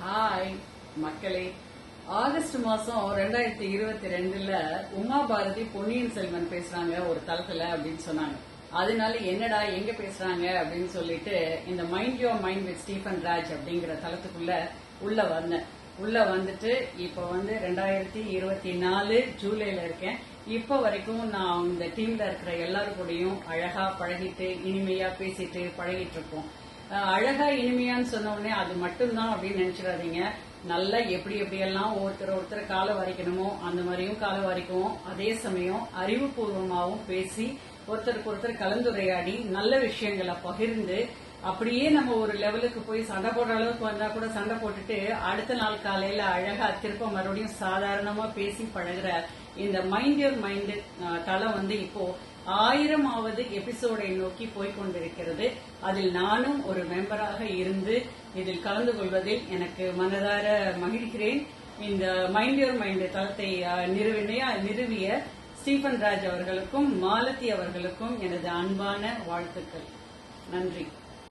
Hi மக்களே, August மாசம் 2022 உமா பாரதி பொன்னியின் செல்வன் பேசுறாங்க ஒரு தளத்துல அப்படின்னு சொன்னாங்க. அதனால என்னடா எங்க பேசுறாங்க அப்படின்னு சொல்லிட்டு இந்த mind your mind with Stephen Raj அப்படிங்கிற தளத்துக்குள்ள உள்ள வந்துட்டு இப்ப 2024 ஜூலைல இருக்கேன். இப்ப வரைக்கும் நான் இந்த டீம்ல இருக்கிற எல்லாரும் கூடயும் அழகா பழகிட்டு இனிமையா பேசிட்டு பழகிட்டு இருக்கோம். அழகா இனிமையான்னு சொன்ன உடனே அது மட்டும்தான் அப்படின்னு நினைச்சிடாதீங்க. நல்லா எப்படியெல்லாம் ஒருத்தர் காலை வரைக்கணுமோ அந்த மாதிரியும் காலை வரைக்கும், அதே சமயம் அறிவுபூர்வமாகவும் பேசி ஒருத்தருக்கு ஒருத்தர் கலந்துரையாடி நல்ல விஷயங்களை பகிர்ந்து அப்படியே நம்ம ஒரு லெவலுக்கு போய் சண்டை போடுற அளவுக்கு வந்தா கூட சண்டை போட்டுட்டு அடுத்த நாள் காலையில அழகா திருப்ப மறுபடியும் சாதாரணமா பேசி பழகுற இந்த மைண்ட் யுவர் மைண்ட் தளம் இப்போ 1000வது எபிசோடை நோக்கி போய்கொண்டிருக்கிறது. அதில் நானும் ஒரு மெம்பராக இருந்து இதில் கலந்து கொள்வதில் எனக்கு மனதார மகிழ்கிறேன். இந்த மைண்ட் யுவர் மைண்ட் தளத்தை நிறுவிய ஸ்டீஃபன் ராஜ் அவர்களுக்கும் மாலதி அவர்களுக்கும் எனது அன்பான வாழ்த்துக்கள். நன்றி.